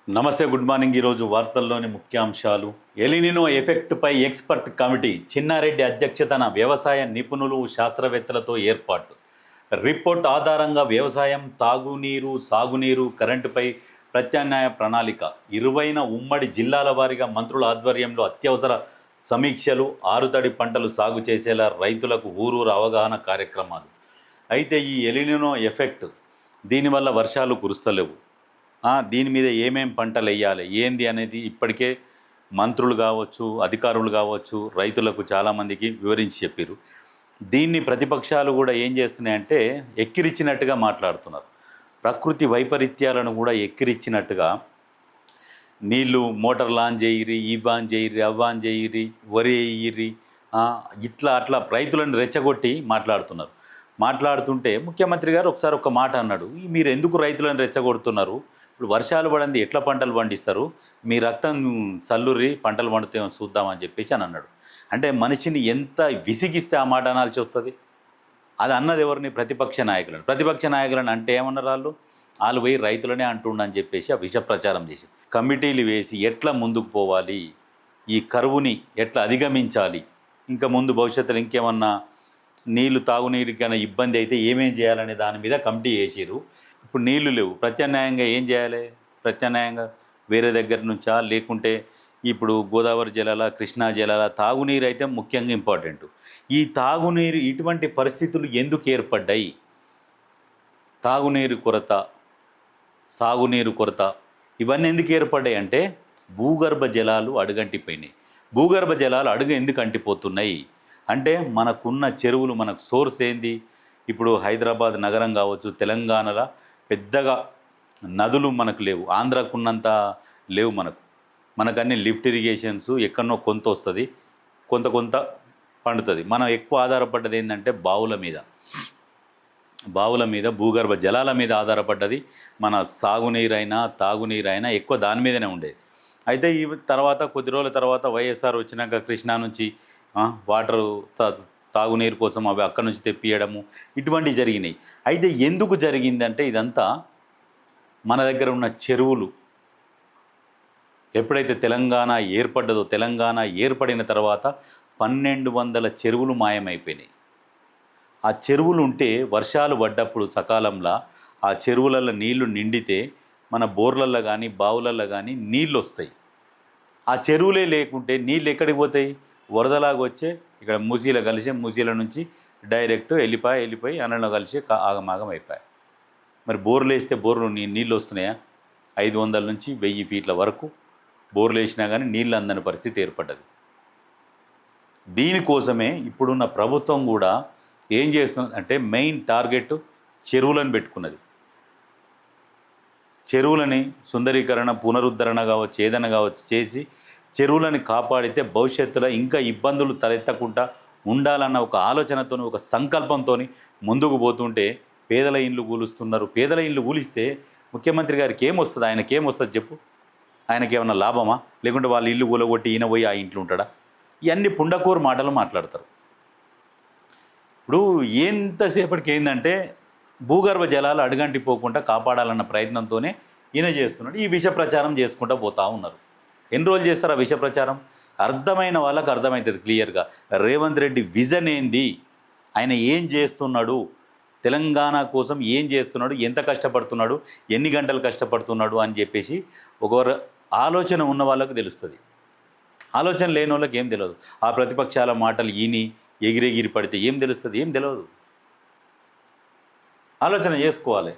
నమస్తే, good morning. ఈరోజు వార్తల్లోని ముఖ్యాంశాలు. ఎలినినో ఎఫెక్ట్పై ఎక్స్పర్ట్ కమిటీ చిన్నారెడ్డి అధ్యక్షతన వ్యవసాయ నిపుణులు శాస్త్రవేత్తలతో ఏర్పాటు. రిపోర్ట్ ఆధారంగా వ్యవసాయం, తాగునీరు, సాగునీరు, కరెంటుపై ప్రత్యామ్నాయ ప్రణాళిక. 20న ఉమ్మడి జిల్లాల వారీగా మంత్రుల ఆధ్వర్యంలో అత్యవసర సమీక్షలు. ఆరుతడి పంటలు సాగు చేసేలా రైతులకు ఊరూరు అవగాహన కార్యక్రమాలు. అయితే ఈ ఎలినినో ఎఫెక్ట్, దీనివల్ల వర్షాలు కురుస్తలేవు. దీని మీద ఏమేం పంటలు వేయాలి ఏంది అనేది ఇప్పటికే మంత్రులు కావచ్చు, అధికారులు కావచ్చు, రైతులకు చాలామందికి వివరించి చెప్పారు. దీన్ని ప్రతిపక్షాలు కూడా ఏం చేస్తున్నాయంటే ఎక్కిరిచ్చినట్టుగా మాట్లాడుతున్నారు. ప్రకృతి వైపరీత్యాలను కూడా ఎక్కిరిచ్చినట్టుగా నీళ్ళు మోటార్ లాన్ చేయరి, ఇవ్వాన్ చేయరి, అవ్వాన్ చేయరి, వరి వేయిరి, ఇట్లా అట్లా రైతులను రెచ్చగొట్టి మాట్లాడుతుంటే ముఖ్యమంత్రి గారు ఒకసారి ఒక మాట అన్నాడు, మీరు ఎందుకు రైతులను రెచ్చగొడుతున్నారు? ఇప్పుడు వర్షాలు పడింది, ఎట్లా పంటలు పండిస్తారు? మీ రక్తం చల్లురి, పంటలు పండితే చూద్దామని చెప్పేసి అని అన్నాడు. అంటే మనిషిని ఎంత విసిగిస్తే ఆ మాట అనాల్సి వస్తుంది? అది అన్నది ఎవరిని? ప్రతిపక్ష నాయకులను అంటే ఏమన్నారు వాళ్ళు పోయి రైతులనే అంటుండని చెప్పేసి ఆ విష ప్రచారం చేసి కమిటీలు వేసి ఎట్లా ముందుకు పోవాలి, ఈ కరువుని ఎట్లా అధిగమించాలి, ఇంకా ముందు భవిష్యత్తులో ఇంకేమన్నా నీళ్లు తాగునీరుకి కన్నా ఇబ్బంది అయితే ఏమేం చేయాలనే దాని మీద కమిటీ వేసారు. ఇప్పుడు నీళ్లు లేవు, ప్రత్యామ్నాయంగా ఏం చేయాలి? ప్రత్యామ్నాయంగా వేరే దగ్గర నుంచా, లేకుంటే ఇప్పుడు గోదావరి జలాల, కృష్ణా జలాల, తాగునీరు అయితే ముఖ్యంగా ఇంపార్టెంట్. ఈ తాగునీరు ఇటువంటి పరిస్థితులు ఎందుకు ఏర్పడ్డాయి? తాగునీరు కొరత, సాగునీరు కొరత ఇవన్నీ ఎందుకు ఏర్పడ్డాయి అంటే భూగర్భ జలాలు అడుగంటిపోయినాయి. భూగర్భ జలాలు అడుగు ఎందుకు అంటిపోతున్నాయి అంటే మనకున్న చెరువులు, మనకు సోర్స్ ఏంది? ఇప్పుడు హైదరాబాద్ నగరం కావచ్చు, తెలంగాణలో పెద్దగా నదులు మనకు లేవు, ఆంధ్రాకున్నంత లేవు. మనకన్నీ లిఫ్ట్ ఇరిగేషన్స్, ఎక్కడనో కొంత వస్తుంది, కొంత పండుతుంది. మనం ఎక్కువ ఆధారపడ్డది ఏంటంటే బావుల మీద, భూగర్భ జలాల మీద ఆధారపడ్డది. మన సాగునీరైనా తాగునీరైనా ఎక్కువ దాని మీదనే ఉండేది. అయితే ఈ తర్వాత కొద్ది రోజుల తర్వాత వైఎస్ఆర్ వచ్చినాక కృష్ణా నుంచి వాటరు తాగునీరు కోసం అవి అక్కడి నుంచి తెప్పియడము ఇటువంటివి జరిగినాయి. అయితే ఎందుకు జరిగిందంటే ఇదంతా మన దగ్గర ఉన్న చెరువులు ఎప్పుడైతే తెలంగాణ ఏర్పడ్డదో, తెలంగాణ ఏర్పడిన తర్వాత 1200 చెరువులు మాయమైపోయినాయి. ఆ చెరువులు ఉంటే వర్షాలు పడ్డప్పుడు సకాలంలో ఆ చెరువులలో నీళ్లు నిండితే మన బోర్లల్లో కానీ బావులల్లో కానీ నీళ్ళు వస్తాయి. ఆ చెరువులే లేకుంటే నీళ్ళు ఎక్కడికి పోతాయి? వరదలాగా వచ్చే ఇక్కడ మూసీలో కలిసి, మూసీల నుంచి డైరెక్ట్ వెళ్ళిపోయి అన్నంలో కలిసి ఆగమాగం అయిపోయాయి. మరి బోర్లు వేస్తే నీళ్ళు వస్తున్నాయా? 500 నుంచి 1000 ఫీట్ల వరకు బోర్లు వేసినా కానీ నీళ్ళు అందని పరిస్థితి ఏర్పడ్డది. దీనికోసమే ఇప్పుడున్న ప్రభుత్వం కూడా ఏం చేస్తుంది అంటే మెయిన్ టార్గెట్ చెరువులను పెట్టుకున్నది. చెరువులని సుందరీకరణ, పునరుద్ధరణ కావచ్చు, ఏదైనా కావచ్చు చేసి చెరువులను కాపాడితే భవిష్యత్తులో ఇంకా ఇబ్బందులు తలెత్తకుండా ఉండాలన్న ఒక ఆలోచనతో, ఒక సంకల్పంతో ముందుకు పోతుంటే పేదల ఇండ్లు కూలుస్తున్నారు. పేదల ఇండ్లు కూలిస్తే ముఖ్యమంత్రి గారికి ఏమొస్తుంది? ఆయనకేమొస్తుంది చెప్పు? ఆయనకేమన్నా లాభమా? లేకుంటే వాళ్ళ ఇల్లు కూలగొట్టి ఈయన పోయి ఆ ఇంట్లో ఉంటాడా? ఇవన్నీ పుండకూరు మాటలు మాట్లాడతారు. ఇప్పుడు ఎంతసేపటికి ఏంటంటే భూగర్భ జలాలు అడుగంటిపోకుండా కాపాడాలన్న ప్రయత్నంతోనే ఈయన చేస్తున్నాడు. ఈ విష ప్రచారం చేసుకుంటూ పోతూ ఉన్నారు. ఎన్ని రోజులు చేస్తారు ఆ విష ప్రచారం? అర్థమైన వాళ్ళకు అర్థమవుతుంది క్లియర్గా. రేవంత్ రెడ్డి విజన్ ఏంది, ఆయన ఏం చేస్తున్నాడు, తెలంగాణ కోసం ఏం చేస్తున్నాడు, ఎంత కష్టపడుతున్నాడు, ఎన్ని గంటలు కష్టపడుతున్నాడు అని చెప్పేసి ఒకరు ఆలోచన ఉన్న వాళ్ళకు తెలుస్తుంది. ఆలోచన లేని వాళ్ళకి ఏం తెలియదు. ఆ ప్రతిపక్షాల మాటలు ఎగిరెగిరి పడితే ఏం తెలుస్తుంది? ఏం తెలియదు. ఆలోచన చేసుకోవాలి.